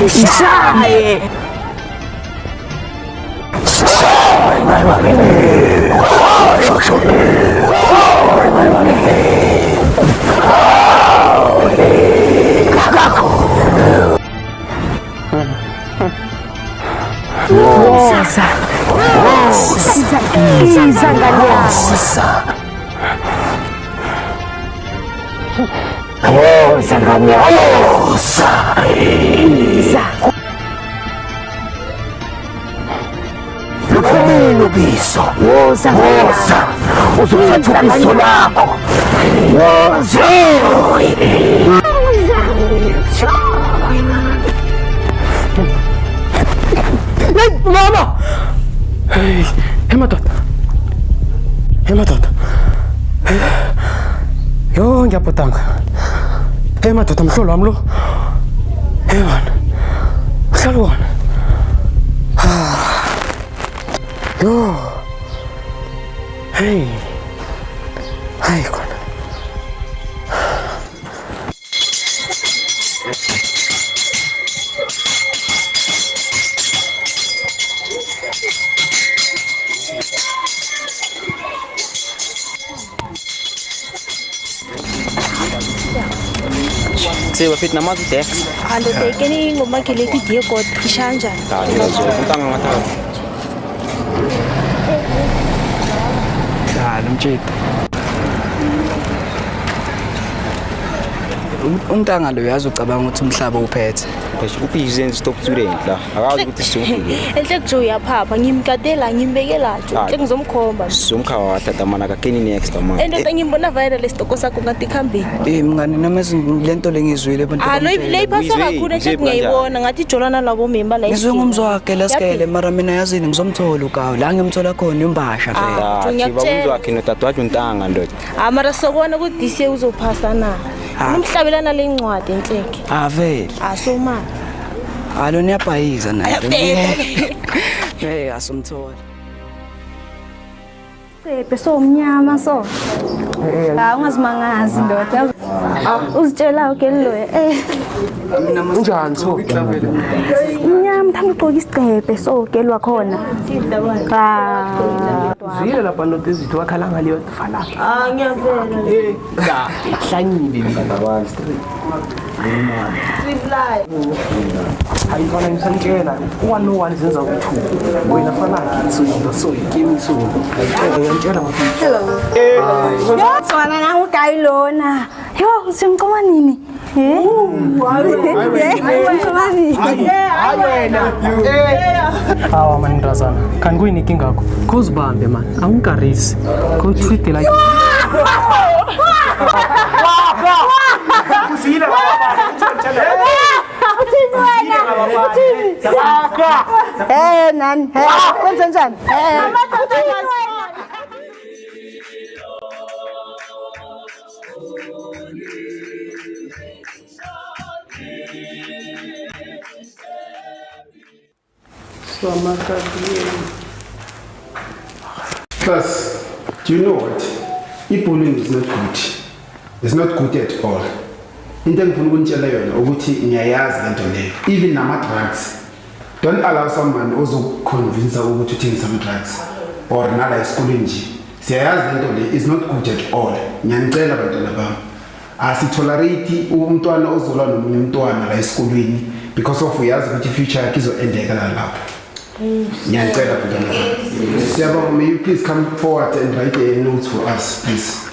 Ishaye. Woza. Iza nganyasa. Woza nganyasa. Iza. Lubiso. Woza. Woza. Uzothatha ubiso lakho. Woza. Mama! Hey, madoda. Hey, madoda. Yo, ngiyabhudanga. Hey, madoda, mhlolo wami lo. Hey, wena. Uhlala wona. Yo. Hey. Hayi khona. Sewa fit na mazu tex. Ando tekeni ngoma kile video code kishanja. Utang ngata. Mtshita. Untanga lo yazi ucabanga ukuthi umhlaba uphethe. Ubize stop student la. Akazi ukuthi sifike. Enhle kujo yaphapha ngimkadela ngimbekela nje. Enhle ngizomkhomba. Somkhawa wathatha mana ka keni next man. Endoda ngimbona vayela lesitoko sakho ngathi khambeni. Mngani namezi lento lengizwile abantu. Le iphasa kakhulu enhle ngiyibona ngathi ijolana labo memba la. Ngizwe ngumzwakhe lasikele mara mina yazini ngizomthola ukawo la ngimthola khona imbasha phela. Ngiyakutshela wakhe nodadewakhe untanga ndoda. Mara sokona ukuthi dise uzophasa na. Umhlabelana lencwadi enhleke. Vele. Asoma. Alo niyabhayiza naye. Asumthola. Sepe somnyama so. Ungazimangazi ndoda. Uzitshela ke lo Mina njani so? Inyama thanda ugqoka isicepe so ke lwakhona. Zile lapha ndoda izithu wakhala ngaliyo fala. Ngiyavela. La hlanyile abantu. Reply. Ayibona ngisantshela one zenza ukuthi wena fana ngitsuka so igame so. Ngiyantshela ngathi. Yo sona na ukayilona. Yo simcoma nini? Hawa mandrazana kan kuyinkinga yakho khuzibambe man angikarisi ko treat like Kusile nani kwenze njani Plus, do you know what? Bullying is not good. It's not good at all. Into engifuna ukunitshela yona ukuthi ngiyayazi lento leyo. Even nama-drugs. Don't allow someone ozokuconvince ukuthi uthenge some drugs or nala esikoleni nje. Siyayazi lento leyo is not good at all. Ngiyanicela bantwana bami. Asitolerate umntwana ozolwa nomunye umntwana la esikoleni because of uyazi ukuthi future yakhe izoendeka la lapho. Ngiyanicela bantwana bami. Siyabonga, may you please come forward and write a note for us, please.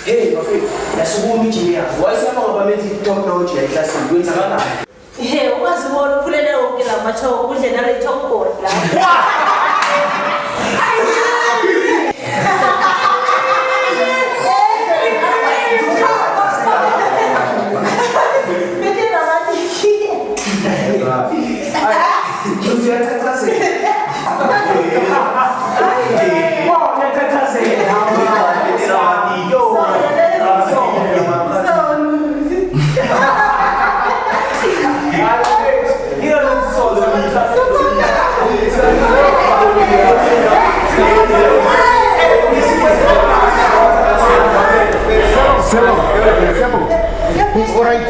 Hey, Bafethu, yasukuma ijini yakho. Wayesema ngoba menzi i-top notch ya classini. Kwenzakalani? Ungazibona ufulele wonke la mathoko kunje nale top board la. All right.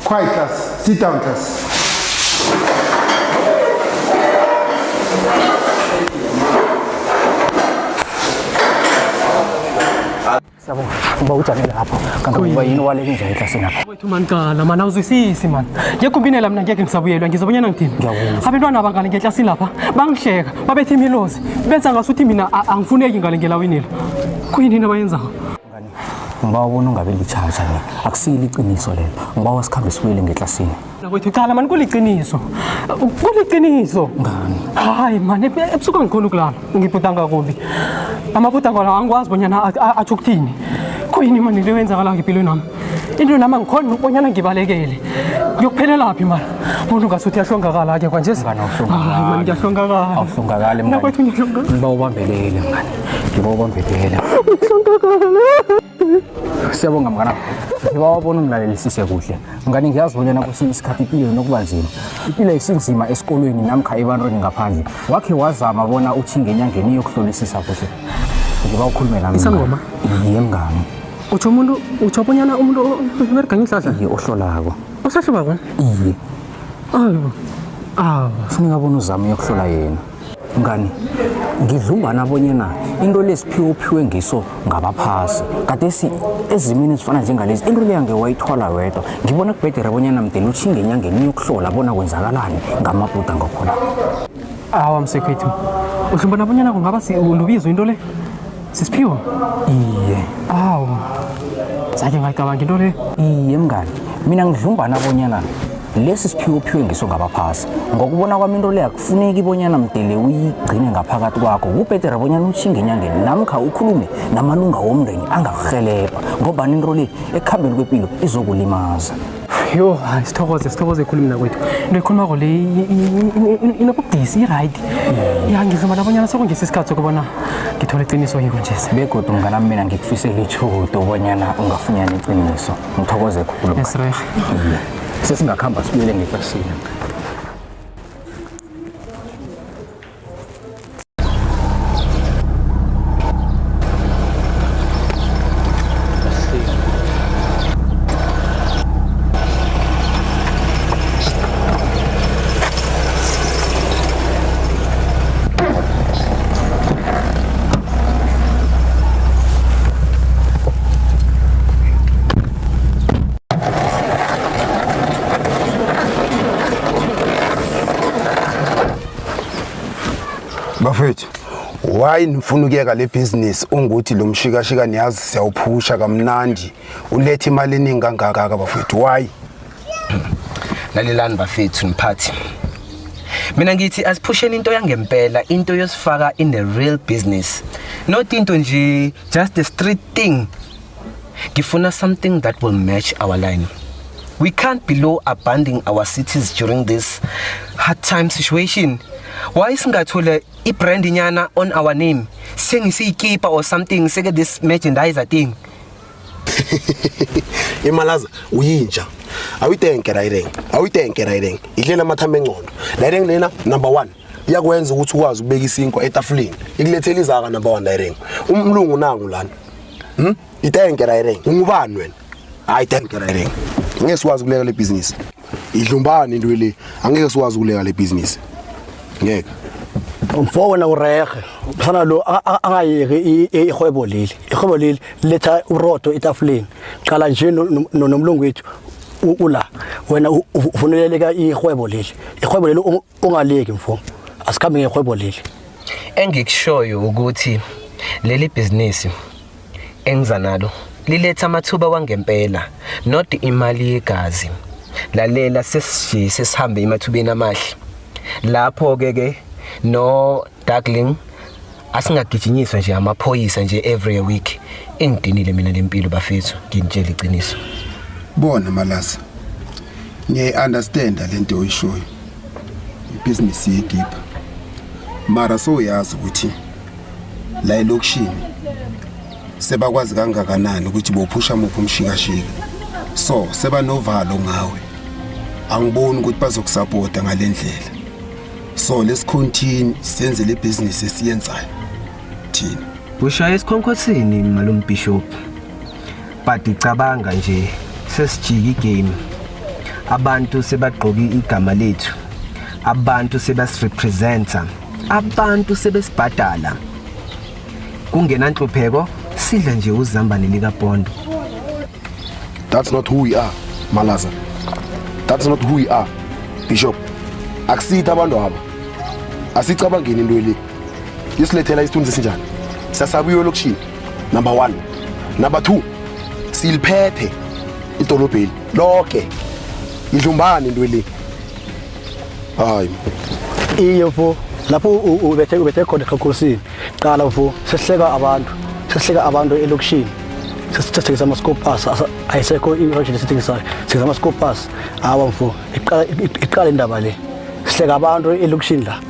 Quiet, class. Sit down, class. Siyabonga, uba ujamile lapho. Kanti uba yini waleke nje eklasini lapha? Wethu mankala man awuzwisisi man. Ngiyakhumbinela mina ngeke ngisabuyelwa ngizobonyana ngithini. Abantwana abangane ngeklasini lapha bangihleka babethe imilozi benza ngasuthi mina angifuneki ngale ngelawinile. Kuyini abayenzayo? Ngiba ubona ungabe lichacha ne. Akusile iqiniso lelo. Ngiba wasikhambe sibuyele ngeklasini. Nakwethu cala man kuliqiniso. Kuliqiniso. Ngani? Hayi man ebusuku ngikhona ukulala. Ngibhudanga kubi. Amabhudanga la angikwazi bonyana athi ukuthini. Kuyini man le wenzakala ngempilweni nami? Into nami ngikhona ukubonyana ngibalekele. Ngiyokuphelela phi man? Umuntu ngasuthi yahlongakala ke kwanje. Hayi man ngiyahlongakala. Awuhlongakale mngani. Nakwethu ngiyahlongakala. Ngiba ubambelele mngani. Ngiba ubambelele. Siyabonga mngana. Ngiba wabona umlalelisise kuhle. Mngani ngiyazi bonyana kwesinye isikhathi impilo nokuba nzima. Impilo isinzima esikolweni namkha ebantwini ngaphandle. Wakhe wazama bona uthinge enyangeni yokuhlolisisa kuhle. Ngiba ukhulume nami. Isangoma? Iye mngani. Utsho bonyana umuntu uberega ngihlahla? Iye ohlolako. Usahloba kona? Iye. Awu. Kufuneka bona uzame yokuhlola yena. Mngani, ngidlumbana bonyana into lesiphiwe ngiso ngabaphasi. Kade ezimini ezifana njengalezi into le yange wayithwala wedwa. Ngibona kubhedere bonyana mdele uthinge enyangeni yokuhlola bona kwenzakalani ngamabhuda ngakhona. Awa msekwethu. Uhlumbana bonyana kungaba lubizo into le? Sisiphiwo? Iye. Awu. Sake ngayicabanga into le. Iye mngani. Mina ngidlumbana bonyana lesi siphiwe ngiso ngabaphasi. Ngokubona kwami into le akufuneki bonyana mdele uyigcine ngaphakathi kwakho. Kubhedere bonyana uthinge enyangeni namkha ukhulume namalunga womndeni angakuhelebha ngoba into le ekuhambeni kwempilo izokulimaza. Yo, sithokoze khuluma mina kwethu. Into ekhulumako le inobudisi i-right. Ya ngidlumbana bonyana sekungesikhathi sokubona ngithola iqiniso yiko nje. Begodu mngana mina ngikufisela ithudo bonyana ungafunyana iqiniso. Ngithokoze khulu. Yes, right. Iye. Sesingakhamba sibuyele ngeklasini. Bafethu, why nifuna ukuyeka le business unguthi lo mshikashika niyazi siyawuphusha kamnandi ulethe imali eningi kangaka bafethu? Why? Lalelani bafethu mphathi. Mina ngithi asiphusheni into yangempela, into yosifaka in a real business. Not into nje just a street thing. Ngifuna something that will match our line. We can't be abandoning our cities during this hard time situation. Why singathole i-brand nyana on our name? Sengisiyikipa or something, seke this merchandiser thing. Imalaza uyinja. Awutenke riding. Idlela amathamba engcondo. Riding lena number 1. Iyakwenza ukuthi ukwazi ukubeka isinko etafuleni. Ikulethela izaka number 1 riding. Umlungu nangu lana. Itenke riding. Ungubani wena? Hayi tenke riding. Ngeke sikwazi ukuleka le business. Idlumbani into le. Angeke sikwazi ukuleka le business. Ngeke. Umfowena urehe sana lo angayeke ihwebo leli letha urodo etafuleni qala nje nomlungu wethu ula wena ufuneleleka ihwebo leli ungaleki mfo asikhambe ngehwebo leli. Engikushoyo ukuthi leli business engiza nalo liletha amathuba wangempela, not imali yegazi. Lalela sesihambe emathubeni amahle. Lapho ke no darkling asingagijinyiswa nje amaphoyisa nje every week. Engidinile mina lempilo bafethu, ngintshela iqiniso. Bona Malasa, ngiyayi-understand lento oyishoyo. Ibusiness yegipa. Mara so yazi ukuthi la elokishini sebakwazi kangakanani ukuthi bophusha muphi umshikashika. So seba novalo ngawe. Angiboni ukuthi bazokusupporta ngalendlela. So let's continue senze le business esiyenzayo thina. Ushaya esikhonkosini malum bishop. But icabanga nje sesijika igame. Abantu sebagqoka igama lethu. Abantu sebasirepresenta. Abantu sebesibhadala. Kungena nhlupheko, sidla nje uzambane lika Pondo. That's not who we are, Malaza. That's not who we are, Bishop. Akusitha abantu aba. Asicabangeni into le. Isilethela isithunzi sinjani? Sasabuyo lokishini. Number 1. Number 2. Siliphethe idolobheli lonke. Idlumbane into le. Hayi. Iye mfo lapho ubethe khona ekhosini. Qala mfo sesihleka abantu elokishini. Sesithekisa ama-scopas ayisekho i-project sithengisayo. Sithekisa ama-scopas. Hawa mfo iqala indaba le. Sihleka abantu elokishini la.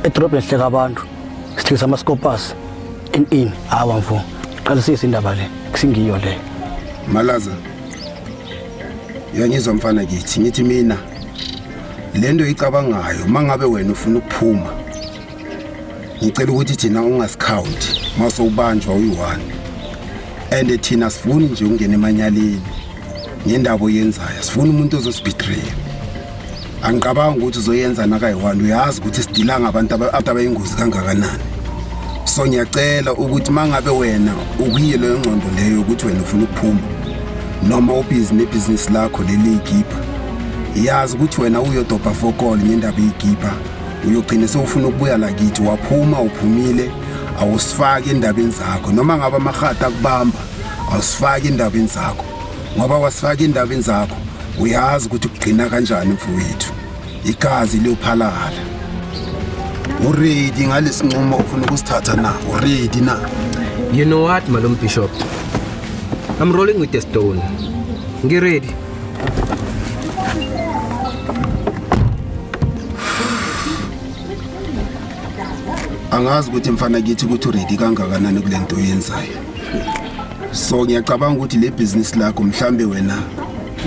Edrobheni sihleka abantu. Sithekisa ama-scopas in hawa mfo. Qalisisa indaba le. Kusingiyo le. Malaza. Yanyizwa mfana kithi ngithi mina lento icabangayo mangabe wena ufuna ukuphuma. Ngicela ukuthi thina ungasikhawunti mase ubanjwa uyi1. And thina sifuni nje ungena emanyaleni ngendaba oyenzayo. Sifuna umuntu ozosibetray. Angicabanga ukuthi uzoyenza nakayi1 uyazi ukuthi sidila ngabantu abayingozi kangakanani. So ngiyacela ukuthi mangabe wena ukuyiye leyo ngcondo leyo ukuthi wena ufuna ukuphuma noma business lakho leliyigipa. Yazi ukuthi wena uyodobha fokol ngendaba eyigipa. Uyogcina sewufuna ukubuya la kithi waphuma uphumile awusifaki endabeni zakho noma ngaba amahata kubamba awusifaki endabeni zakho ngoba wasifaki endabeni zakho uyazi ukuthi ugcina kanjani mfowethu igazi liyophalala. Uready ngalesinqumo ufuna ukusithatha na uready na? You know what, Malum Bishop? I'm rolling with the stone. Get ready. Angazi ukuthi mfana kithi ukuthi uready kangakanani kulento oyenzayo. So ngiyacabanga ukuthi le business lakho mhlambe wena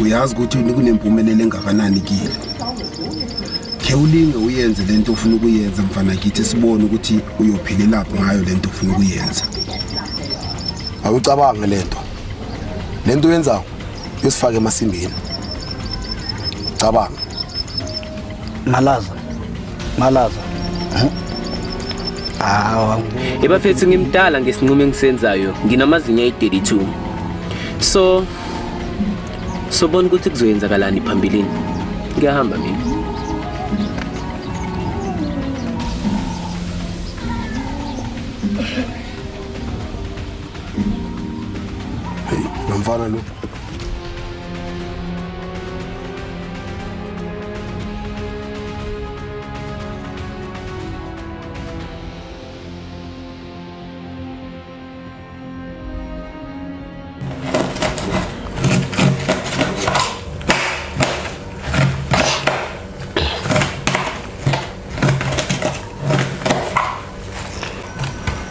uyazi ukuthi kunempumelelo engakanani kile. Ke ulinge uyenze lento ofuna ukuyenza mfana kithi sibone ukuthi uyophilela lapho ngayo lento ofuna ukuyenza. Awucabange lento oyenzayo yosifaka emasimbini. Cabanga. Malaza. Ebafethu ngimdala ngesinqumo engisenzayo nginamazinya e32. So bona ukuthi kuzoyenzakalani phambilini. Ngiyahamba mina. Hey, nomfana lo.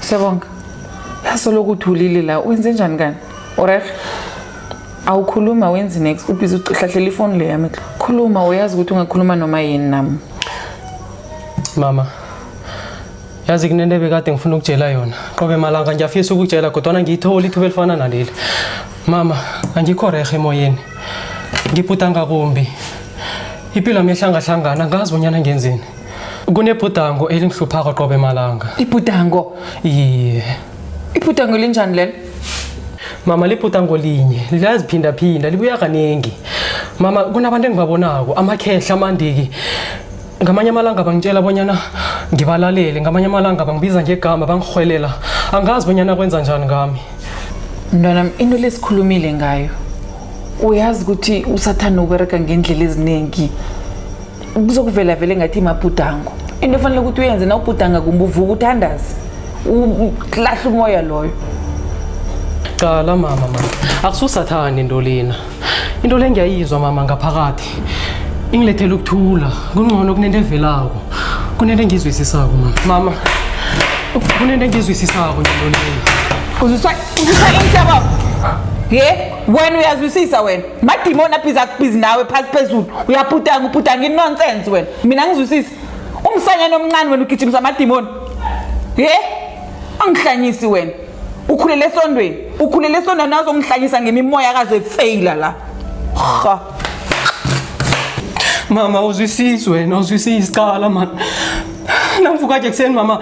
Siyabonga. Yasoloko uthulile la wenze njani kani? Oref. Awukhuluma wenzi next ubhizi uhlahlela ifoni le yami. Khuluma uyazi ukuthi ungakhuluma noma yini nami. Mama. Yazi kunento bekade ngifuna ukutshela yona. Qobe malanga ngiyafisa ukutshela kodwa ngiyithola ithuba elifana naleli. Mama, angikho rehe emoyeni. Ngiphuta ngakumbi. Impilo yami ehlangahlangana ngazi bonyana ngenzeni. Kunebhudango elingihluphaka qobe malanga. Ibhudango? Iye. Ibhudango linjani lelo? Mama libhudango linye, liyaziphinda libuya kaningi. Mama kunabantu engibabonako, amakhehla amandiki. Ngamanye amalanga bangitshela bonyana ngibalalele, ngamanye amalanga bangibiza ngegama bangihwelela. Angazi bonyana kwenza njani ngami. Mntwana, into lesikhulumile ngayo. Uyazi ukuthi usathana ubereka ngendlela eziningi. Kuzokuvela vele ngathi imabhudango. Into efanele ukuthi uyenze na ubhudanga kumbuvuka uthandaze. Ulahla umoya loyo. Qala mama. Akususathani into lena. Into le ngiyayizwa mama ngaphakathi. Ingilethela ukuthula. Kungcono kunento evelako. Kunento engizwisisako mama. Mama. Kunento engizwisisako into lena. Uzwiswa insaba. Wena uyazwisisa wena. Madimoni aphiza kubhizi nawe phasi phezulu. Uyabhudanga inonsense wena. Mina ngizwisisa. Umsanya nomncane wena ugijimisa amadimoni. Angihlanyisi wena. Ukhulele esondweni nazo ngihlanyisa ngemimoya kaze faila la. Ha. Mama uzwisisi wena uzwisisi qala man. Nangivuka nje kuseni mama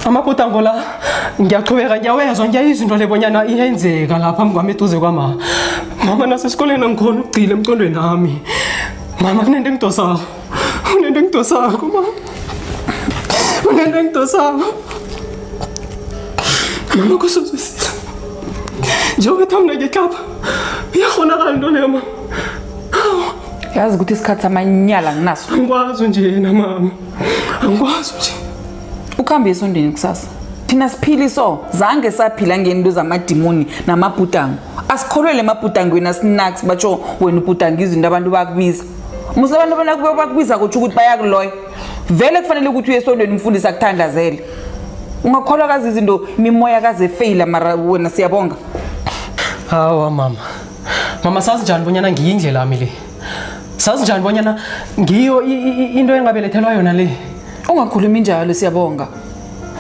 amabhudango la ngiyaqhubeka ngiyawezwa ngiyayizwa into lebonyana iyenzeka lapha ngwami eduze kwama. Mama nasesikoleni angikhona ukugcila emcondweni nami. Mama kunento engidosako. Kunento engidosako mama. Kunento engidosako. Mama kusuzwisisa. Njengoba thina ngekhapha. Iyakhonakala into leyo mama. Yazi ukuthi isikhathi samanyala nginaso. Angikwazi nje na mama. Angikwazi nje. Ukhambe esondeni kusasa. Thina siphiliso zange saphila ngento zamadimoni namabhudango. Asikholwele emabhudangweni asinax batsho wena ubhudango izinto abantu bakubiza. Musa abantu bakubiza kuthi ukuthi bayakuloya. Vele kufanele ukuthi uye esondweni umfundisi akuthandazele. Ungakholwa kazi izinto imimoya kaze fail mara wena siyabonga. Hawa mama. Mama sazi njani bonyana ngiyindlela yami le. Sazi njani bonyana ngiyo into engabelethelwa yona le. Ungakhulumi njalo siyabonga.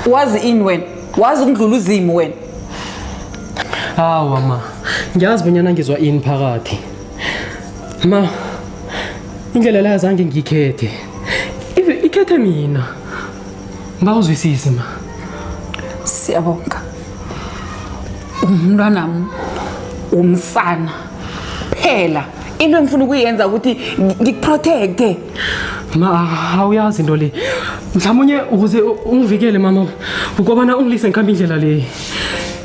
Wazi ini wena? Wazi ukudlula uzimo wena? Hawa ma. Ngiyazi bonyana ngizwa ini phakathi. Ma. Indlela la zange ngikhethe. Ikhethe mina. Ngawuzwisisi ma. Siyabonga. Umntwana umsana. Phela into engifuna ukuyenza ukuthi ngikuprotecte. Ma awuyazi into le. Mhlawumnye ukuze ungivikele mama ukubana ungilise ngikhamba indlela le.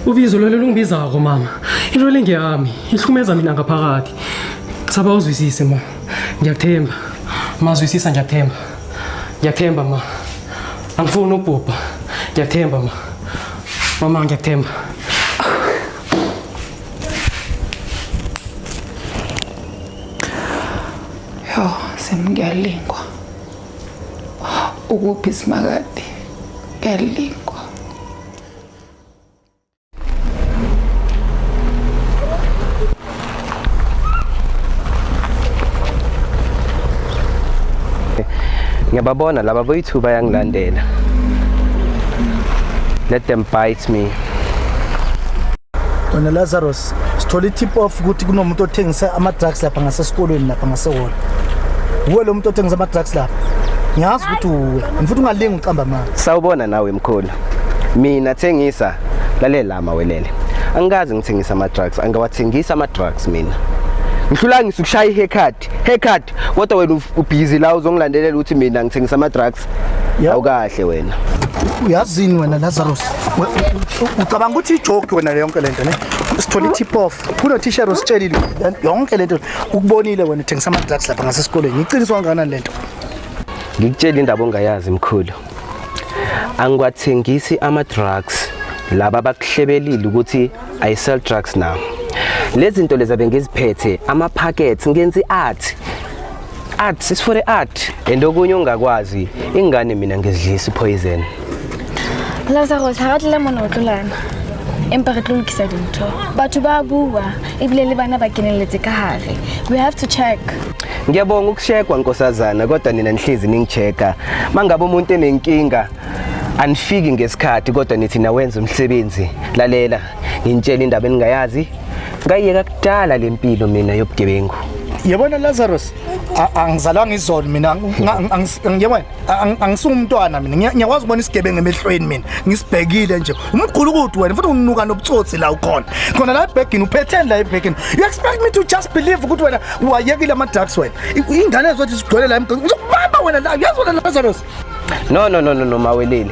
Ubizo lo lungibizako mama. Into le ngiyami ihlumeza mina ngaphakathi. Saba uzwisise ma. Ngiyathemba. Mazwisisa ngiyathemba. Ngiyathemba ma. Angifuni ubhubha. Ngiyathemba ma. Mama ngiyathemba. Yo, semngiyalingwa. Ukuphi simakade? Ngiyalingwa. Ngiyababona laba boyithu bayangilandela. Let them bite me. Wena Lazarus, sithola tip off ukuthi kunomuntu othengisa ama drugs lapha ngasesikolweni lapha ngaseholo. Uwe lo muntu othengisa ama drugs lapha. Ngiyazi ukuthi uwe, mfuthi ungalingi uqamba manje. Sawubona nawe mkhulu. Mina thengisa lalela amawelele. Angikazi ngithengisa ama drugs, angawathengisa ama drugs mina. Ngihlula ngisukushaya haircut, kodwa wena ubhizi la uzongilandelela ukuthi mina ngithengisa ama drugs. Awukahle wena. Uyazini wena Lazarus. Ucabanga ukuthi ijoke wena le yonke lento ne? Sithola tip off. Kuno t-shirt ositshelile yonke lento ukubonile wena uthengisa ama drugs lapha ngasesikoleni. Ngiqiniswa ngana lento. Ngikutshela indaba ongayazi mkhulu. Angwathengisi ama drugs laba bakuhlebelile ukuthi I sell drugs now. Lezi zinto lezi abengiziphethe ama packets ngenzi art is for the art and okunye ongakwazi ingane mina ngizidlisa poison. Lazarus ha re lemona otlolana empa re tlo lokisa dintho batho ba bua ebile le bana ba keneletse ka hare. We have to check. Ngiyabonga ukushekwa nkosazana kodwa nina nihlezi ningichecka mangabe umuntu enenkinga anifiki ngesikhathi kodwa nithi na wenza umsebenzi. Lalela ngintshela indaba engayazi ngayeka kudala lempilo mina yobugebengu. Yabona Lazarus, angizalanga izolo mina ngiyabona angisumntwana mina ngiyakwazi ukubona isigebengu emehlweni mina ngisibhekile nje umkhulu ukuthi wena futhi unginuka nobutsotsi la ukhona khona la ebhegini uphethe la ebhegini. You expect me to just believe ukuthi wena wayekile ama drugs wena ingane ezothi sigcwele la emgqonyeni uzokubamba wena la uyazona Lazarus. No mawelele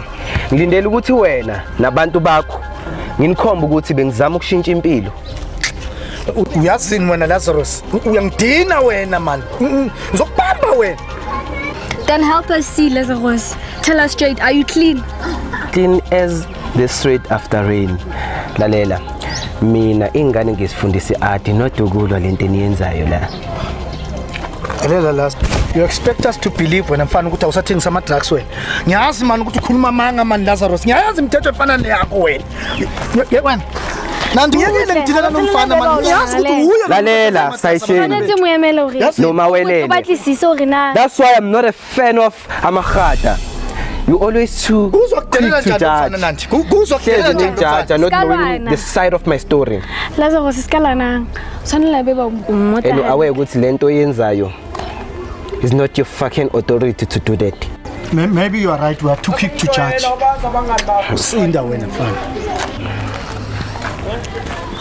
ngilindele ukuthi wena nabantu bakho nginikhomba ukuthi bengizama ukushintsha impilo. Uyazini wena Lazarus uyangidina wena man ngizokubamba wena. Then help us see Lazarus. Tell us straight, are you clean? Clean as the street after rain. Lalela mina ingane ngisifundise art nodukulwa lento eniyenzayo la. Lalela last you expect us to believe when mfana ukuthi awusathengisa ama drugs wena. Ngiyazi man ukuthi ukhuluma manga man Lazarus. Ngiyazi imithetho efana neyakho wena. Yewena Nandiyekile ngidilana nomfana man. Ngiyazi ukuthi uya. Lalela sayisheni. No mawelele. That's why I'm not a fan of amagada. You always too quick to judge. Hlezi nijudge, not knowing the side of my story. Lazarus isikalana. Sonela beba umota. And aware ukuthi lento yenzayo is not your fucking authority to do that. Maybe you are right. We are too quick to judge. Sinda wena mfana.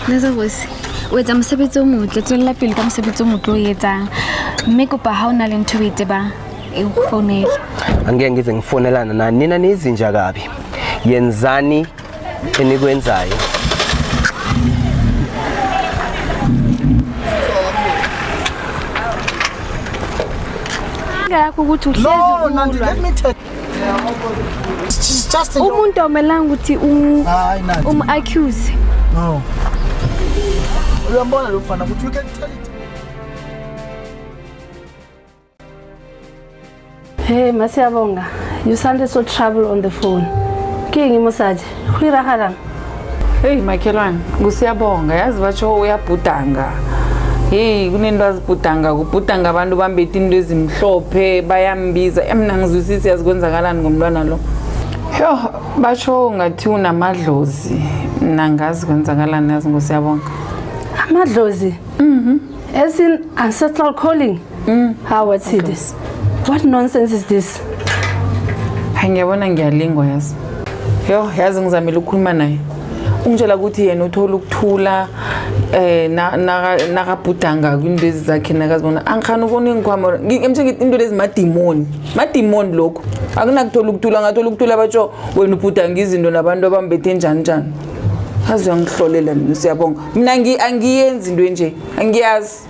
Lazarus, wetsa mosebetsi o motle, tswella pele ka mosebetsi o motle o etsang. Mme kopa ha ona le ntho e tseba e go founela. Angeke ngize ngifonelana nani nina nizinja kabi. Yenzani enikwenzayo. Ngakho ukuthi uhlezi No, Nandi, let me tell you. Just umuntu omelanga ukuthi accuse. No. Uyambona lo mfana ukuthi you can tell it. Hey, Masiyabonga. You sounded so troubled on the phone. Kingi Musaji, khwiragala. Hey makhelwane, ngusiyabonga yazi batsho uyabhudanga. Hey kunento azibhudanga kubhudanga abantu bambethe into ezimhlophe bayambiza emna ngizwisisi yazikwenzakalani ngomntwana lo. Yo batsho ngathi unamadlozi nangazi kwenzakalani yazi ngusiyabonga. Amadlozi? As in ancestral calling? How what's this? What nonsense is this? Ngiyabona ngiyalingwa yazi. Yo yazi ngizamela ukukhuluma naye. Ungitshela ukuthi yena uthola ukuthula nakabhudanga kwinto ezakhe nakazibona angikhana ubona ingikhwama ngimtshela into lezi madimoni lokho akunakuthola ukuthula ngathola ukuthula batsho wena ubhudanga izinto nabantu abambethe njani azi uyangihlolela siyabonga mina angiyenzi into nje angiyazi.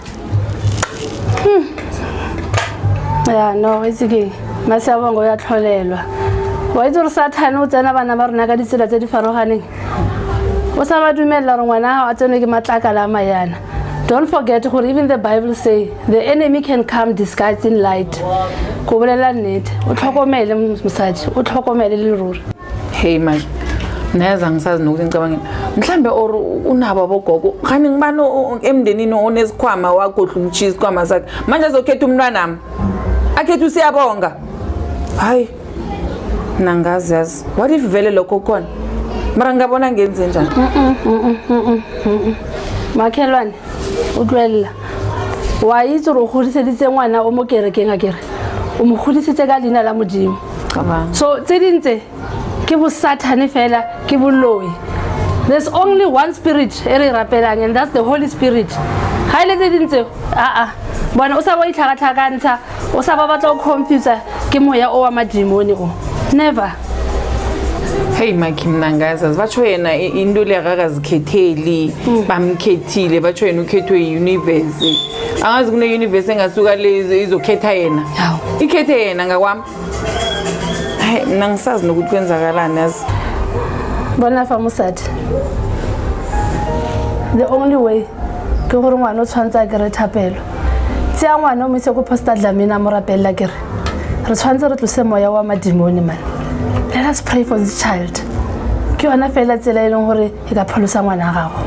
Yeah, no, it's okay. Masiyabonga uyatholelwa. Waitse re sathane o tsena bana ba rena ka ditsela tse di faroganeng. O sa ba dumella re ngwana a tsene ke matlakala a mayana. Don't forget gore even the Bible say the enemy can come disguised in light. Go bolela nnete o tlhokomele mosadi o tlhokomele le ruri. Hey man neza ngisazi nokuthi ngicabangeni mhlambe or unabo abogogo khani ngibani emndenini onesikhwama wagodla umchisi kwama sakhe manje azokhetha umntwana nami akhethe usiyabonga hayi nangazi yazi what if vele lokho khona mara ngabona ngenze njani. Makhelwane utlwella wa itse re godiseditse ngwana o mo kerekeng a kere o mo godisitse ka leina la modimo so tse dintse ke bo Satan fela ke boloi. There's only one spirit e re rapelang and that's the Holy Spirit. Ha ile tse dintse bona o sa ba itlhagatlhakantsha o sa ba batla o confuse ke moya o wa madimoni o never. Hey Mike mnangaza batsho yena into le akazikhetheli bamkhethile batsho yena ukhethwe universe angazi kune universe engasuka lezi izokhetha yena ikhethe yena ngakwami. Hey mina ngisazi nokuthi kwenzakalani yazi bona famusati the only way ke gore ngwana o tshwantsa ke re thapelo tsia ngwana o mise go Pastor Dlamini mo rapella ke re tshwantse re tlose moya wa madimoni man. Let us pray for this child. Ke yona fela tsela e leng gore e ka pholosa ngwana gago.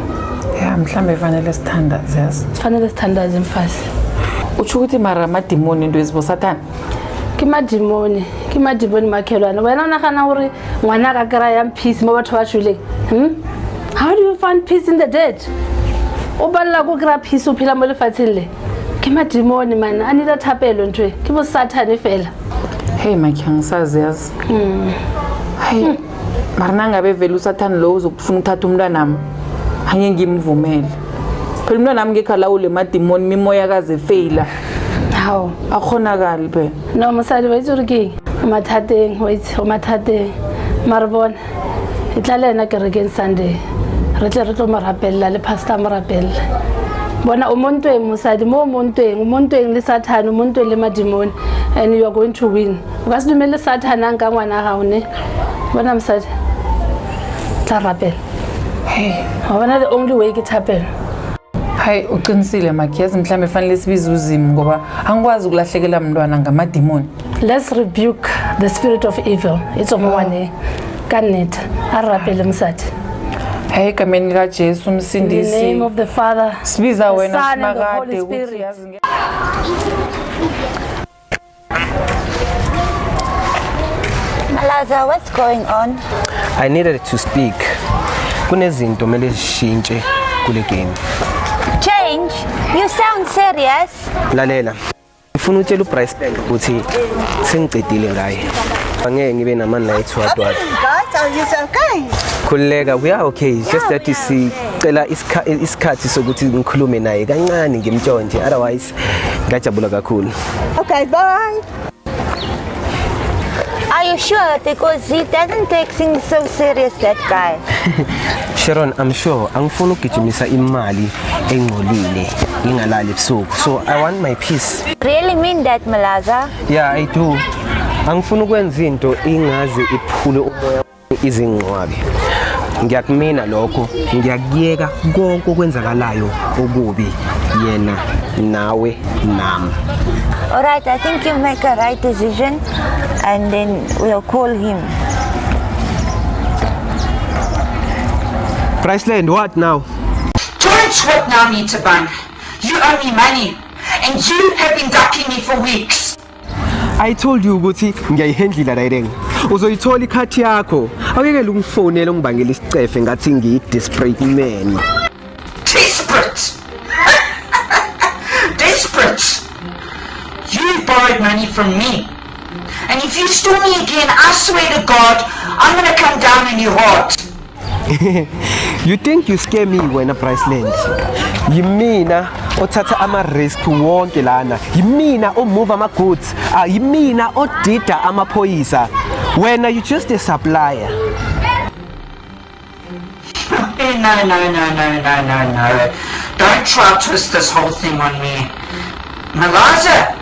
Yeah mhlambe fanele standards yazi fanele standards mfasi utsho ukuthi mara madimoni into ezibo Satan ke madimoni makhelwane wena ona gana gore ngwana ka kra ya peace mo batho ba tshwileng how do you find peace in the dead o balla go kra peace o phela mo lefatsheng le ke madimoni man a nida thapelo ntwe ke bo Satan fela. Hey makhangisazi yazi hey mara ngabe vele uSatan lo uzokufuna uthatha umntwana nami hanye ngimvumele phela umntwana nami ngekhala ule madimoni mimoya kaze faila how akhonakala phela no mosadi wa itse re ke mathateng o mathateng marabona itlale ke re ke Sunday re tle re tlo marapella le pastor marapella bona o montweng mosadi mo montweng le Satan o montweng le madimoni and you are going to win. O ka se dumele Satan a nka ngwana gago ne bona mosadi tla rapela. Hey bona the only way ke thapela. Hayi uqinisile makhiyazi mhlambe fanele sibize uzimo ngoba angikwazi ukulahlekela umntwana ngamadimoni. Let's rebuke the spirit of evil. It's omwane kanetha a rapele mosadi. Hey kameni ka Jesu umsindisi. In the name of the Father, sibiza wena simakade ukuthi yazi Malaza, what's going on? I needed to speak. Kunezinto mele zishintshe kule game. Change? You sound serious. Lalela. Ngifuna utshela uBriceland ukuthi sengicedile ngaye. Angeke ngibe nama nights wadwa. Guys, are you okay? Khuleka, we are okay. It's just that sicela isikhathi sokuthi ngikhulume naye kancane ngimtshonje. Otherwise, ngajabula kakhulu. Okay, bye. Are you sure? Because he doesn't take things so serious, that guy. Sharon, I'm sure angifuna ukugijimisa imali engcolile ngingalali ebusuku. So I want my peace. Really mean that, Malaza? Yeah, I do. Angifuna ukwenza into ingaze iphule umoya izingcwabe. Ngiyakumina lokho, ngiyakuyeka konke okwenzakalayo okubi yena nawe nami. All right, I think you make a right decision, and then we'll call him. Priceland, what now? Don't what now, Nitaban? You owe me money, and you have been ducking me for weeks. I told you ukuthi ngiyayihandle direct. Uzoyithola ikhathi yakho. Awuyekele ungifonele ungibangela isicefe ngathi ngiyi-desperate man. Desperate! Desperate! You borrowed money from me. And if you steal me again, I swear to God, I'm gonna come down on your heart. You think you scare me wena Priceland? Yimina othatha ama-risk wonke lana. Yimina omove ama-goods. Yimina odida amaphoyisa. Wena you just a supplier. No. Don't try to twist this whole thing on me. Malaza,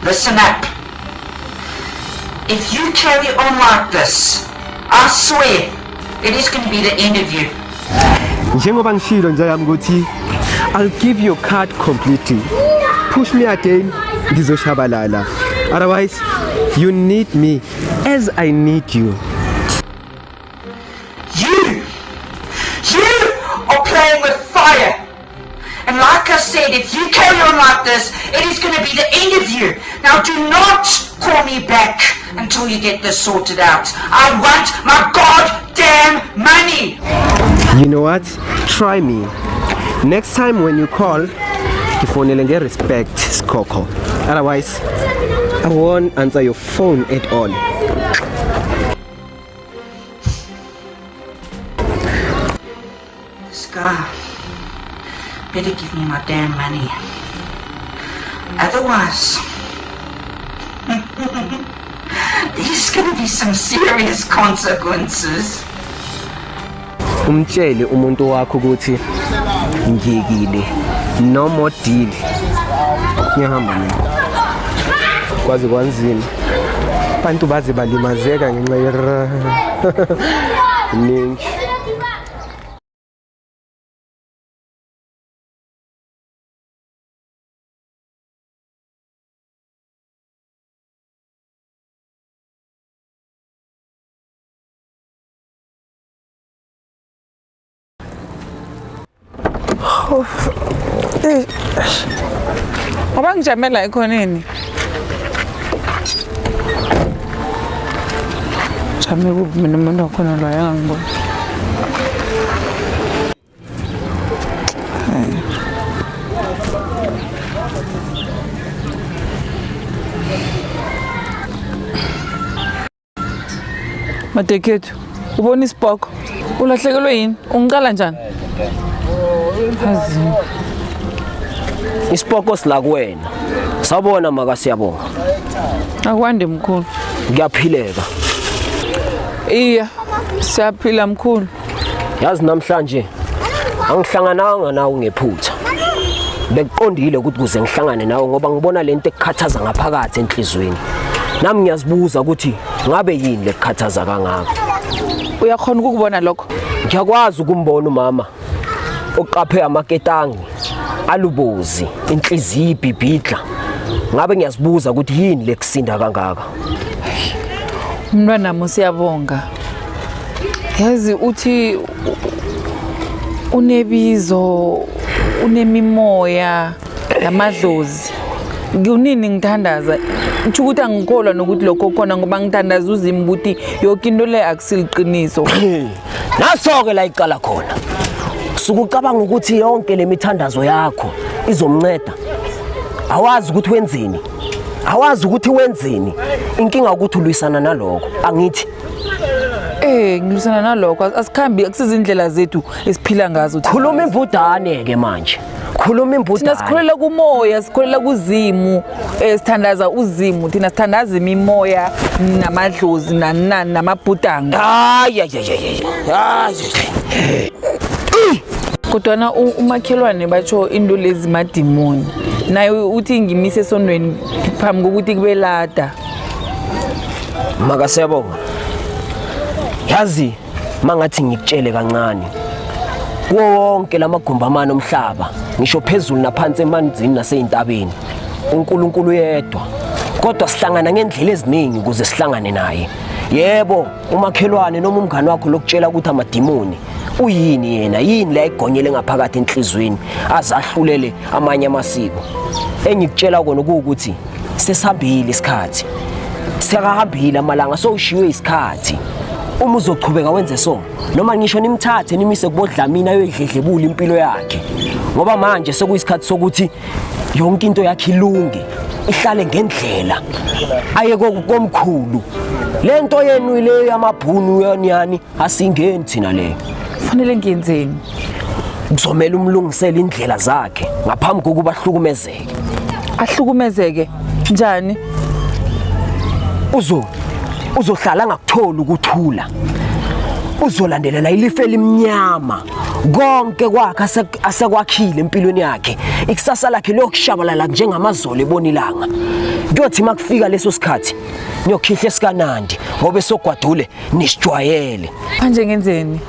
listen up. If you carry on like this, I swear, it is going to be the end of you. Njengoba ngishilo nje yami ukuthi I'll give you a card completely. Push me again, ngizoshabalala. Otherwise, you need me as I need you. You are playing with fire. And like I said, if you carry on like this, it is going to be the end of you. Now do not call me back until you get this sorted out. I want my goddamn money. You know what? Try me. Next time when you call, ifonele nge-respect Skoko. Otherwise, I won't answer your phone at all. This guy better give me my damn money. Otherwise, there's gonna be some serious consequences. Umtshele umuntu wakho ukuthi ngiyekile. No more deal. Ngiyahamba mina. Kwazi kwanzima. Abantu baze balimazeka ngenxa ningi. Abangijamela ekhoneni. Jame kuphi mina umuntu wakhona lo ayangibona. Matekethu, ubona isibhoko? Ulahlekelwe yini? Ungicala njani? Hazi. Isibhoko sila kuwena. Sabona maka siyabonga. Akwande mkhulu. Ngiyaphileka. Iya, siyaphila mkhulu. Yazi namhlanje angihlangananga nawe ngephutha. Bekuqondile ukuthi kuze ngihlangane nawe ngoba ngibona lento ekukhathaza ngaphakathi enhlizweni. Nami ngiyazibuza ukuthi ngabe yini lekukhathaza kangaka. Uyakhona ukubona lokho? Ngiyakwazi ukumbona umama oqaphe amaketangi alubozi inhliziyo ibhibhidla. Ngabe ngiyazibuza ukuthi yini lekusinda kangaka. Umntwana nami siyabonga. Yazi uthi unebizo, unemimoya yamadlozi. Ngiwunini ngithandaza Uthi ukuthi angikholwa nokuthi lokho khona ngoba ngithandaza uzima ukuthi yonke into le akusiliqiniso. Naso-ke la iqala khona. Suku ucabanga ukuthi yonke le mithandazo yakho izomnceda. Awazi ukuthi wenzeni. Awazi ukuthi wenzeni. Inkinga ukuthi ulwisana nalokho. Angithi ngilusana nalokho asikhambi akusizindlela zethu esiphila ngazo. Khuluma imbudane ke manje. Khuluma imbudane. Thina sikholela kumoya, sikholela kuzimu, sithandaza uzimu, thina sithandaza imimoya namadlozi nanani namabhudanga. Hayi. Kodwa umakhelwane batsho into lezi madimoni. Naye uthi ngimise esondweni phambi kokuthi kube lada. Makasebonga. Yazi mangathi ngikutshele kancane. Wonke lamagumbamana omhlaba, ngisho phezulu naphansi emanzini naseyintabeni. uNkulunkulu yedwa. Kodwa sihlangana ngendlela eziningi ukuze sihlangane naye. Yebo, umakhelwane noma umngane wakho lokutshela ukuthi amadimoni uyini yena, yini la igonyele ngaphakathi enhlizweni azahlulele amanye amasiko. Engikutshela kona ukuthi sesihambile isikhathi. Sekahambile amalanga sowushiwe isikhathi. Uma uzochubeka wenze so, noma ngisho nimthathe nimise kubodlamini ayoyidledlebula impilo yakhe. Ngoba manje sekuyisikhathi sokuthi yonke into yakhe ilunge, ihlale ngendlela. Aye komkhulu. Lento yenu ile yamabhunu yonyani asingeni thina le. Kufanele ngiyenzeni? Kuzomela umlungisele indlela zakhe ngaphambi kokuba ahlukumezeke. Ahlukumezeke njani? Uzohlala ngakutholi ukuthula. Uzolandelela ilifa elimnyama. Konke kwakhe asekwakhile empilweni yakhe. Ikusasa lakhe lokushabalala njengamazolo ebonilanga. Kuyothi makufika leso sikhathi niyokhihla esikanandi ngoba sogwadule nisijwayele. Manje ngenzeni?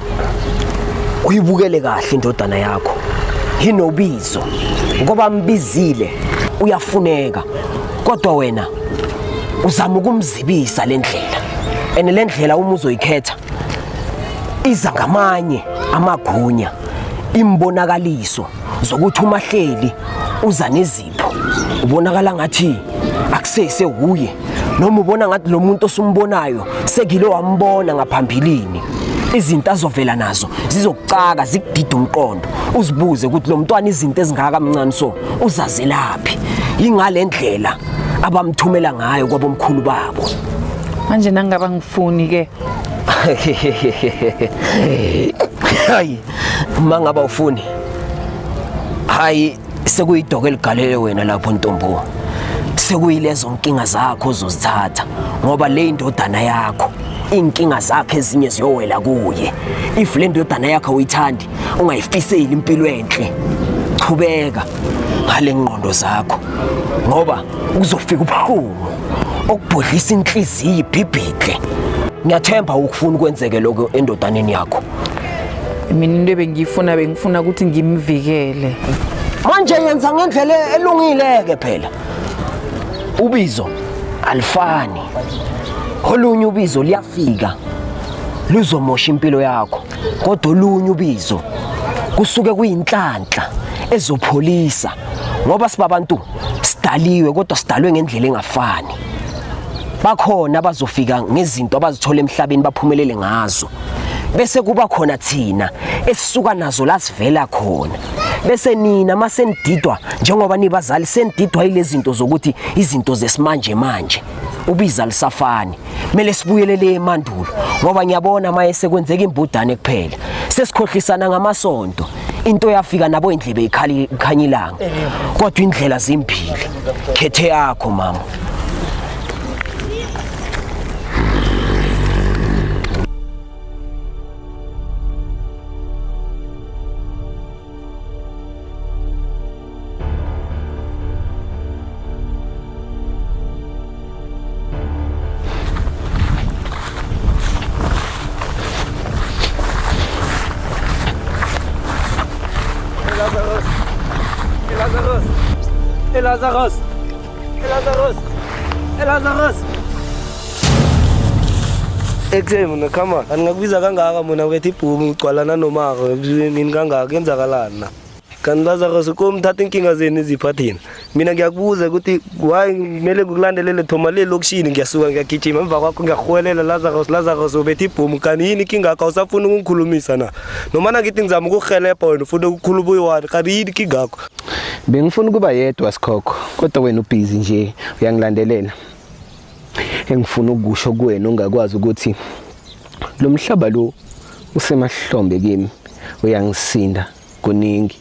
Uyibukele kahle indodana yakho. Inobizo. Ngoba mbizile uyafuneka. Kodwa wena uzama ukumzibisa lendlela. Lendlela uma uzoyikhetha iza ngamanye amagunya, imbonakaliso zokuthi umahleli uza nezipho. Ubonakala ngathi akusese uye, noma ubona ngathi lo muntu osumbonayo sekilo wambona ngaphambilini. Izinto azovela nazo zizokucaka zikudida umqondo. Uzibuze ukuthi lo mntwana izinto ezingaka kamncane so uzazelaphi. Ingalendlela abamthumela ngayo kwabomkhulu babo. Manje nangaba ngifuni ke. Hayi, mangaba ufuni. Hayi, sekuyidoko eligalele wena lapho Ntombo. Sekuyilezo inkinga zakho ozozithatha ngoba le indodana yakho inkinga zakhe ezinye ziyowela kuye. If le ndodana yakho uyithandi, ungayifiseli impilo enhle. Chubeka ngale ngqondo zakho ngoba uzofika ubuhlungu okubhodlisa inhliziyo ibhibhidle. Ngiyathemba ukufuna ukwenzeke lokho endodaneni yakho. Mina into bengifuna ukuthi ngimvikele. Manje yenza ngendlela elungileke phela. Ubizo alifani. Olunye ubizo liyafika luzomosha impilo yakho. Kodwa olunye ubizo kusuke kuyinhlanhla ezopholisa ngoba sibabantu sidaliwe kodwa sidalwe ngendlela engafani. Bakhona abazofika ngezinto abazithola emhlabeni baphumelele ngazo. Bese kuba khona thina esisuka nazo la sivela khona. Bese nina masenididwa njengoba nibazali senididwa ile zinto zokuthi izinto zesimanje manje. Ubiza lisafani. Mele sibuyelele emandulo ngoba ngiyabona maye sekwenzeka imbudane kuphela. Sesikhohlisana ngamasonto. Into yafika nabo indlebe ikhanyilanga. Kodwa indlela zimbili. Khethe yakho mama. Lazarus. Exe mina come on. Angakubiza kangaka mina kwethu ibhumu ugcwalana nomaka emini kangaka yenzakalana. kanti Lazarus komthatha inkinga zenu iziphathini mina ngiyakubuza ukuthi why kumele ngikulandelele thoma le lokishini ngiyasuka ngiyagijima emva kwakho ngiyahwelela Lazarus ubethi ibhomu kanti yini inkinga yakho awusafuna ukungikhulumisa na noma ngithi ngizama ukuhelebha wena ufuna ukukhuluma uyiwani kanti yini inkinga yakho bengifuna ukuba yedwa Sikhokho kodwa wena ubhizi nje uyangilandelela engifuna ukusho kuwena ungakwazi ukuthi lo mhlaba lo usemahlombe kimi uyangisinda kuningi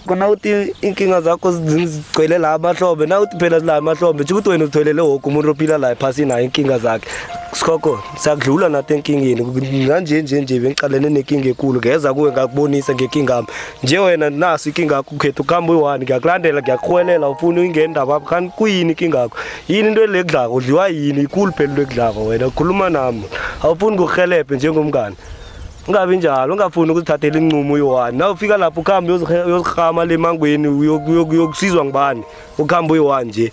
kona uthi inkinga zakho zigcwele la amahlombe na uthi phela la amahlombe ukuthi wena utholele wonke umuntu ophila la phasi nayo inkinga zakhe Sikhokho sakudlula nathi enkingeni nje bengiqalene nenkinga enkulu ngeza kuwe ngakubonisa ngenkinga yami nje wena naso inkinga yakho ukhetha ukhamba uyi1 ngiyakulandela ngiyakhwelela ufuna ingendaba kanti kuyini inkinga yakho yini into lekudlako udliwa yini ikulu phela lekudlako wena ukhuluma nami awufuni ukuhelebhe njengomngane ungabi njalo ungafuni ukuzithathela inqumo uyi1 na ufika lapho ukhamba uyozihama lemangweni uyokusizwa ngibani ukhamba uyi1 nje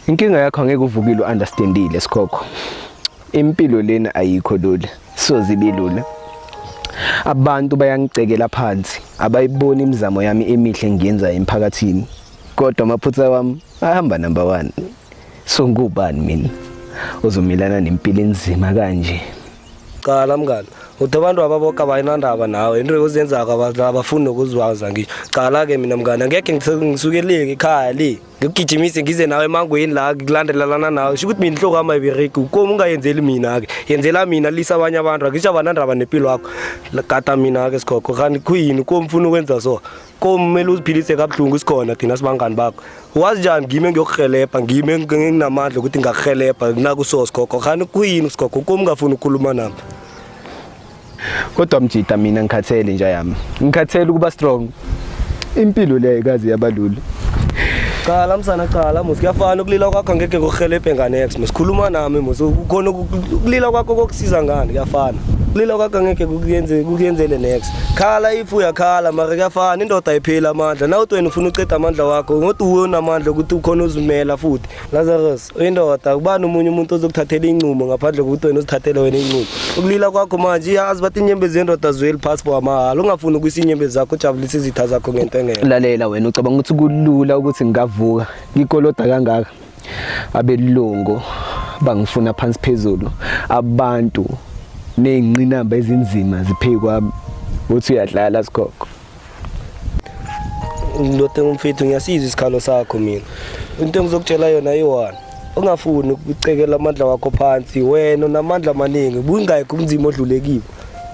inkinga yakho angeke uvukile uunderstandile Sikhokho impilo lena ayikho lula sozibilula abantu bayangicekela phansi abayibona imizamo yami emihle ngiyenza emphakathini kodwa amaphutha wami ahamba number 1 so ngubani mina uzomilana nempilo enzima kanje qala mngani uthi abantu ababoka bayinandaba nawe into ezenzaka abafuni ukuzwaza ngisho qala ke mina mngani angeke ngisukeleke ekhaya le ngikugijimise ngize nawe emangweni la ngikulandelelana nawe sho ukuthi mina inhloko yami ayibireki ukoma ungayenzeli mina ke yenzela mina lisa abanye abantu akisho abanandaba nempilo yakho gada mina ke Sikhokho kanti kuyini komfuna ukwenza so komele uziphilise kabuhlungu isikhona thina sibangani bakho wazi njani ngime ngiyokuhelebha ngime nginamandla ukuthi ngakuhelebha nakuso Sikhokho kanti kuyini Sikhokho komu ngafuna ukukhuluma nami kodwa mjita mina ngikhathele nje yami ngikhathele ukuba strong impilo le ayikazi yabalula qala msana qala musikuyafana ukulila kwakho angeke ngohelebhe nganex masikhuluma nami musukhona ukulila kwakho kokusiza ngani kuyafana ukulila kwakho angeke kuyenzele next khala ifu yakhala mara kuyafana indoda ayiphela amandla na uthi wena ufuna uceda amandla wakho ngothi uwe unamandla ukuthi ukhona uzimela futhi Lazarus indoda ubani umunye umuntu ozokuthathela inqumo ngaphandle kokuthi wena uzithathele wena inqumo ukulila kwakho manje yazi bathi inyembezi zendoda zweli passport amahalo ungafuni ukuthi inyembezi zakho ujabulise izitha zakho ngentengela lalela wena ucabanga ukuthi kulula ukuthi ngavuka ngikoloda kangaka abelungu bangifuna phansi phezulu abantu neyinqinamba ezinzima ziphekwa uthi uyadlala Sikhokho ndote umfethu ngiyasiza isikhalo sakho mina into engizokutshela yona yi1 ungafuni ukucekela amandla wakho phansi wena unamandla amaningi bungayikho umzimo odlulekiwe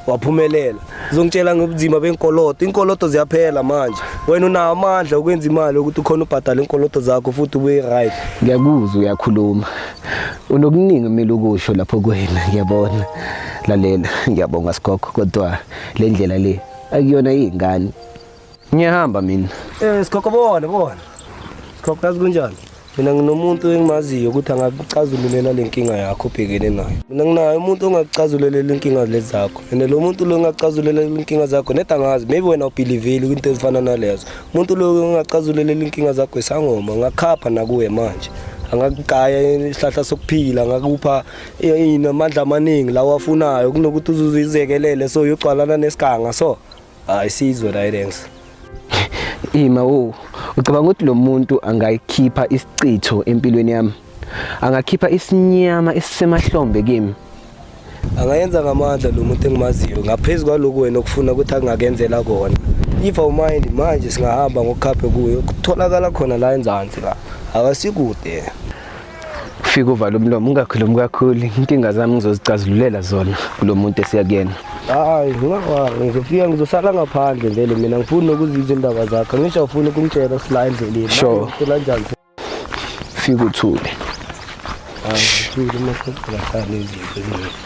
waphumelela ngizongitshela ngobuzima benkoloto inkoloto ziyaphela manje wena una amandla ukwenza imali ukuthi ukhona ubhadala inkoloto zakho futhi ube right ngiyakuzwa uyakhuluma unokuningi kumele ukusho lapho kuwena ngiyabona lalela ngiyabonga Sikhokho kodwa le ndlela le akuyona izingane ngiyahamba mina Sikhokho bona Sikhokho yazi kunjani mina nginomuntu engimaziyo ukuthi angacazululela lenkinga yakho obhekene nayo mina nginayo umuntu ongacazulelela inkinga lezi zakho lo muntu lo ongacazulelela inkinga zakho neda ngazi maybe wena ubelieveli into ezifana nalezo umuntu lo ongacazulelela inkinga zakho isangoma ngakhapha nakuwe manje angakugaya isihlahla sokuphila ngakupha amandla amaningi la wafunayo kunokuthi uzuzizekelele so uyocwalana nesiganga so ayisizwe direct ima ucabanga ukuthi lo muntu angayikhipha isicitho empilweni yami angakhipha isinyama esisemahlombe kimi angayenza ngamandla lo muntu engimaziyo ngaphezulu kwaloko wena ukufuna ukuthi angakenzela kona if awumind manje singahamba ngokukhaphe kuyo kutholakala khona la enzansi la akasikude fika uvala umlomo ungakhulumi kakhulu inkinga zami ngizozicazululela zona kulo muntu esiyakuyena hayi ngizofika ngizosala ngaphandle vele mina ngifuna ukuzizwa indaba zakho ngisho ufuna ukungitshela sila endleleni sure kanjani fika uthule thule masifika la izinto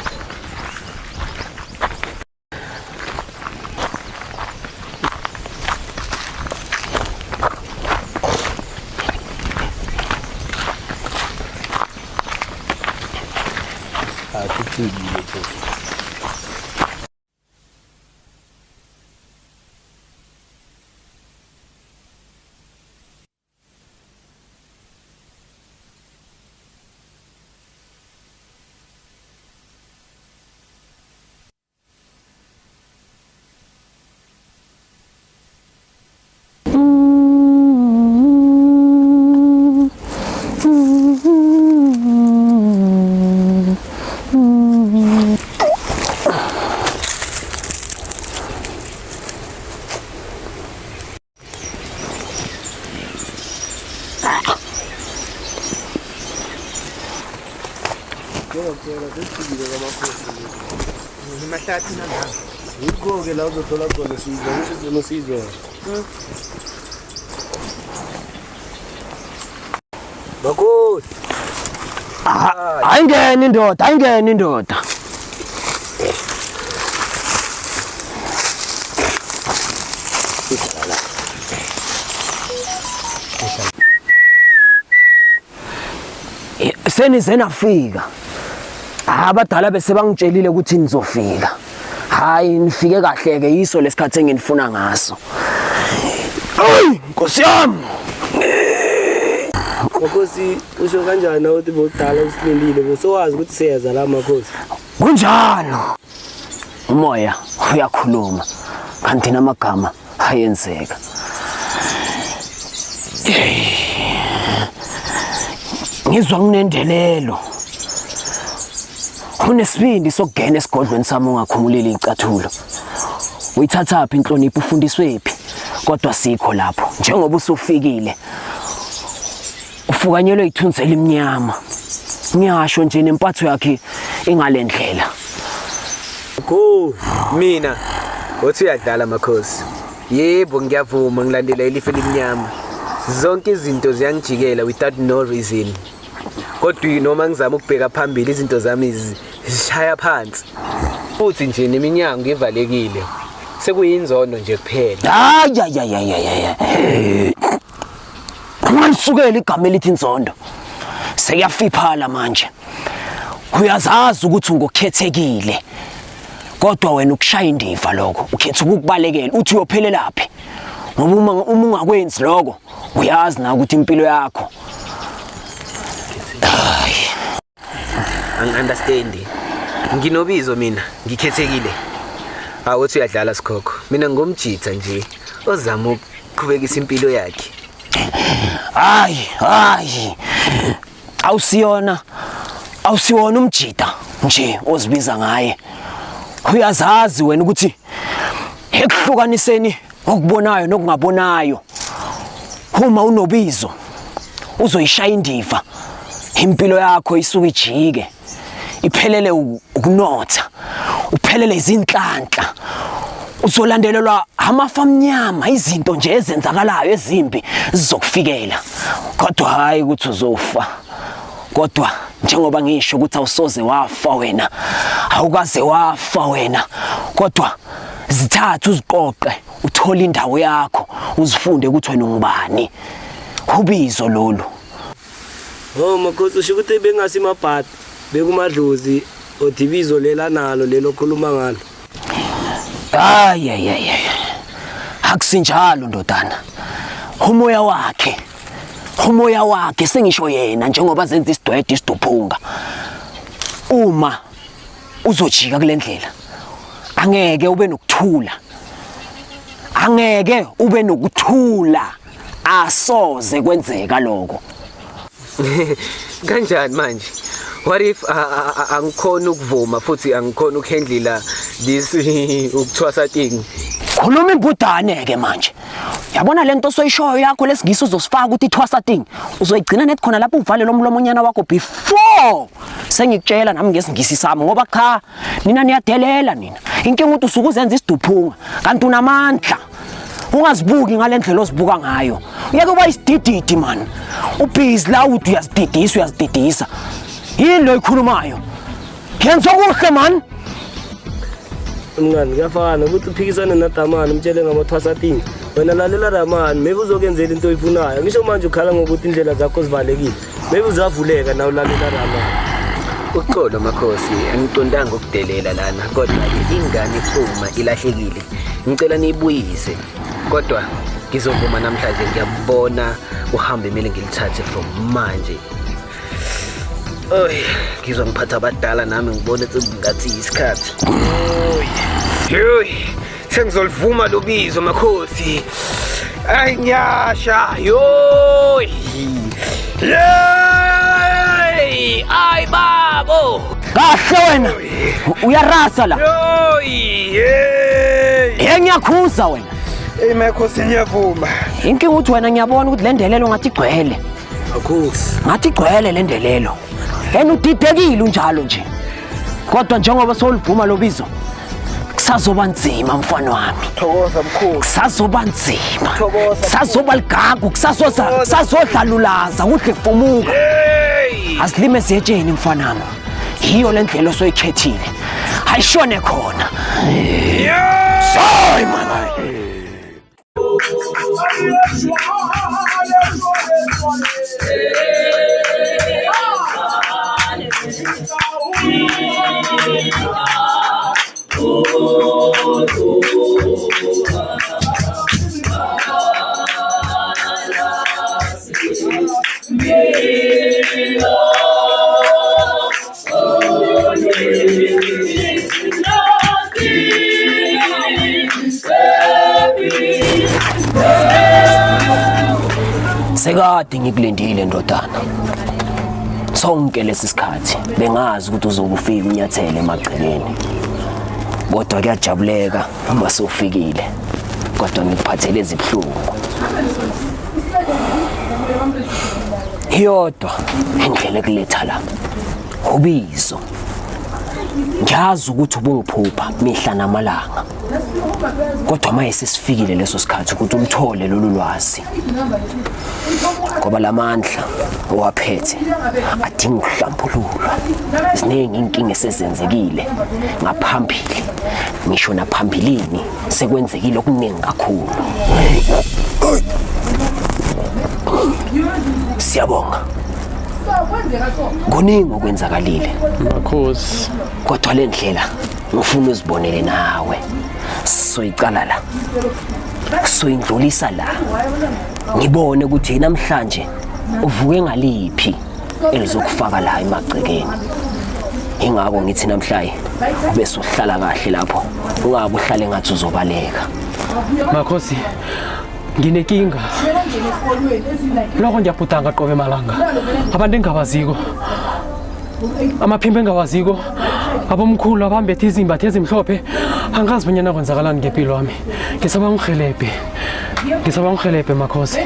Mahlathi nala. Yikho-ke la uzothola khona usizo, ngisho usizo. Makhosi. Ayingene indoda. Senize nafika. Abadala bese bangitshelile ukuthi nizofika. Hayi nifike kahle ke yiso lesikhathi engifuna ngaso. Ay, Nkosi yami. Makhosi usho kanjani ukuthi bodala usilindile bosowazi ukuthi siyeza la makhosi. Kunjalo. Umoya uyakhuluma kanti namagama ayenzeka. Ngizwa nginendelelo. Unesibindi sokungena esigodlweni sami ungakhumuleli icathulo. Uyithatha phi inhlonipho ufundiswe phi? Kodwa sikho lapho njengoba usufikile. Ufukanyelwe ithunzela iminyama. Ngiyasho nje nempatho yakhe ingalendlela. Mina uthi uyadlala makhosi. Yebo ngiyavuma ngilandela ilifa elimnyama. Zonke izinto ziyangijikela without no reason. Kodwa noma ngizama ukubheka phambili izinto zami zishaya phansi. Futhi nje neminyango ngivalekile. Sekuyinzondo nje kuphela. Unganisukela igama elithi inzondo. Sekuyafiphala manje. Uyazazi ukuthi ungokhethekile. Kodwa wena ukushaya indiva lokho, ukhetha ukukubalekela uthi uyophelela phi? Ngoba uma ungakwenzi lokho, uyazi na ukuthi impilo yakho. Angi-understand. Nginobizo mina, ngikhethekile. Awuthi uyadlala sikhokho. Mina ngomjitha nje ozama ukuqhubekisa impilo yakhe. Hayi. Awusiwona umjita nje ozibiza ngaye. Uyazazi wena ukuthi ekuhlukaniseni okubonayo nokungabonayo. Uma unobizo uzoyishaya indiva. Impilo yakho isuka ijike. Iphelele ukunotha. Uphelele izinhlanhla. Uzolandelelwa amafa amnyama izinto nje ezenzakalayo ezimbi zizokufikela. Kodwa hayi ukuthi uzofa. Kodwa njengoba ngisho ukuthi awusoze wafa wena. Awukaze wafa wena. Kodwa zithatha uziqoqe uthole indawo yakho uzifunde ukuthi wena ungubani. Ubizo lolu. Makhosi usho ukuthi bengasimabhadi bekumadlozi odibizo lela nalo lelo khuluma ngalo. Akusinjalo ndodana. Umoya wakhe sengisho yena njengoba zenza isidwede isiduphunga. Uma uzojika kulendlela angeke ube nokuthula. Asoze kwenzeka lokho. Kanjani manje? What if angikhona ukuvuma futhi angikhona ukuhandlela this ukuthwasa thing? Khuluma imbudane ke manje. Yabona lento soyishoyo yakho lesingiso uzosifaka ukuthi ithwasa thing. Uzoyigcina net khona lapho uvale lo mlomonyana wakho before sengikutshela nami ngesingisi sami ngoba cha nina niyadelela nina. Inkinga ukuthi usuke uzenza isiduphunga kanti unamandla. Ungazibuki ngalendlela ozibuka ngayo. Uyeke uba isidididi man. Ubhizi la uthi uyazididisa. Yini lo ikhulumayo? Yenza kuhle man. Mngani kuyafana ukuthi uphikisane naDamani umtshele ngamathwasa thing. Wena lalela Damani maybe uzokenzela into oyifunayo. Ngisho manje ukhala ngokuthi indlela zakho zivalekile. Maybe uzavuleka na ulalela Damani. Uxolo makhosi, angiqondanga ukudelela lana kodwa ingane iphuma ilahlekile. Ngicela niyibuyise. Kodwa ngizovuma namhlanje ngiyabona uhambe emele ngilithathe from manje. Ngizwa ngiphatha abadala nami ngibone ngathi isikhathi. Sengizolivuma lo bizo makhosi. Nyasha. Ay babo. Kahle wena. Uyarasa la. Ngiyakhuza wena. Makhosi ngiyavuma. Inkinga uthi wena ngiyabona ukuthi le ndelelo ngathi igcwele. Makhosi. Ngathi igcwele le ndelelo. Yena udidekile unjalo nje. Kodwa njengoba solivuma lo bizo, kusazoba nzima mfana wami. Thokoza mkhulu. Kusazoba nzima. Kusazoba ligagu, kusazodlalulaza kuhle kufumuka. Asilime ziyetsheni mfana wami. Yiyo le ndlela osoyikhethile. Ayishone khona. Soy mama. Sekade ngikulindile ndodana. Sonke lesisikhathi bengazi ukuthi uzokufika unyathele emagcekeni. Kodwa kuyajabuleka uma sofikile. Kodwa ngikuphathele izibhlungu. Iyodwa indlela ekuletha la. Ubizo. Ngiyazi ukuthi ubungiphupha mihla namalanga. Kodwa manje sesifikile leso sikhathi ukuthi umthole lolu lwazi. Ngoba lamandla owaphethe adinga ukuhlambululwa. Ziningi inkinga esezenzekile ngaphambili. Ngisho naphambilini sekwenzekile okuningi kakhulu. Siyabonga. Kuningi okwenzakalile. Makhosi. Kodwa le ndlela ngifuna uzibonele nawe. Soyicala la. Soyindlulisa la. Ngibone ukuthi namhlanje uvuke ngaliphi elizokufaka la emagcekeni. Ingakho ngithi namhlanje bese uhlala kahle lapho. Ungabe uhlale ngathi uzobaleka. Makhosi. Nginenkinga. Lokho ngiyabhudanga qobe malanga. Abantu engabaziko. Amaphimbo engawaziko. Abomkhulu abambethe izimbathe ezimhlophe. Angazi bonyana kwenzakalani ngempilo yami. Ngisaba ngirhelebhe. Ngisaba ngirhelebhe makhosi.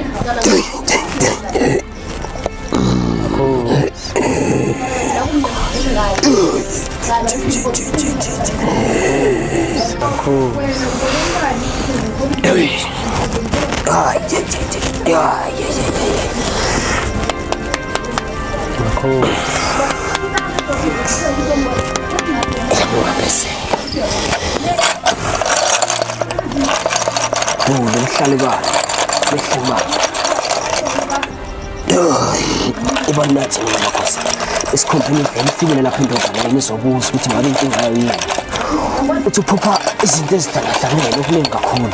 Ibanathi makhosi. Isikhompini ngifike lapha indodana nizobuza ukuthi ngabe inkinga yayo yini. Uthi uphupha izinto ezidlala-dlalele okuningi kakhulu.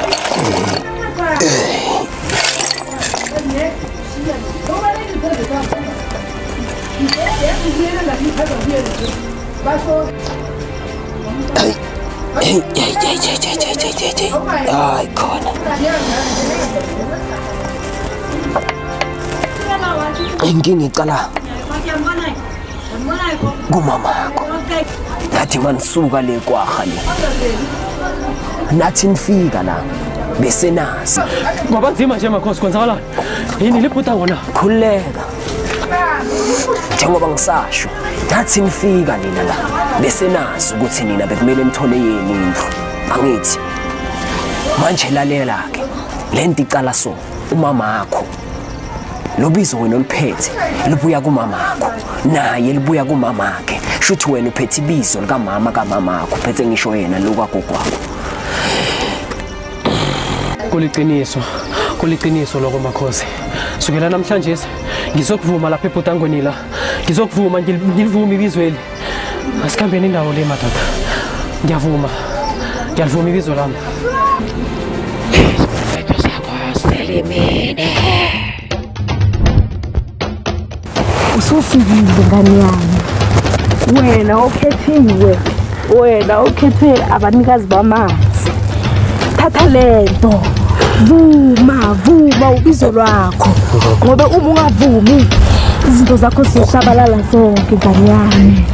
Hayi khona. Inkinga icala kumamakho. Nathi manisuka le kwaha le. Nathi nifika la bese nasi. Ngoba nzima nje makhosi kwenzakalani? Yini libhuda ngona? Khuleka. Njengoba ngisasho, nathi nifika nina la bese nazi ukuthi nina bekumele nithole yini indlu. Angithi manje lalela ke lento icala so umamakho. Lobizo wena oliphethe libuya kumamakho naye libuya kumamakhe. Shuthi wena uphethe ibizo likamama kamamakho uphethe ngisho yena lokwagokwakho. Kuliqiniso lokho makhosi. Sukela namhlanje ngizokuvuma lapha eBhutangweni la. Ngizokuvuma ngilivuma ibizweli. Asikhambeni indawo le madoda. Ngiyavuma ibizo lami. Selimene. Usufikile ngani yami. Wena okhethe abanikazi bamanzi. Thatha lento. Vuma ubizo lwakho. Ngoba uma ungavumi izinto zakho zishabalala zonke ngani yami.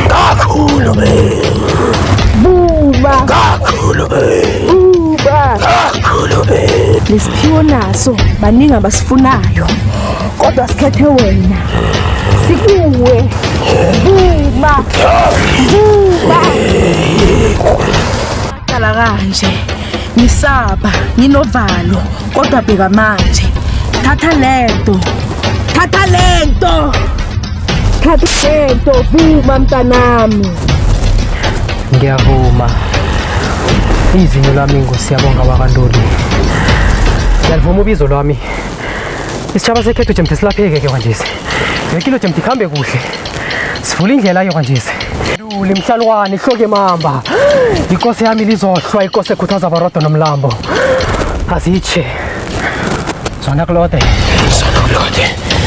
Kakhulu be. Vuma. Kakhulu be. Kakhulu be. Lesiphiwo naso baningi abasifunayo. Kodwa sikhethe wena. Sikuwe. Vuma. ngihlala kanje ngisaba nginovalo kodwa bheka manje thatha lento vuma mntanami. Ngiyavuma. Izinyo lami Nkosi yabonga wakantoli. Ngiyalivuma ubizo lwami. Isitshaba sekhethu jemde silapheke ke kanje. Yekilo jemde ikhambe kuhle. Sivula indlela yo kanje. Lule mhlalwane ihloke mamba. Inkosi yami lizohlwa inkosi ekhuthaza abarodo nomlambo. Azitshe. Zona Claude.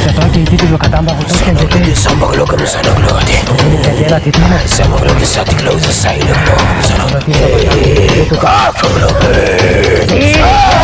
Setonke ititi lokatamba kutoke njete. Samba kuloka msana kulote. Ngiyela titina. Samba kuloka sati kuloka sailo. Msana kulote. Ubizo!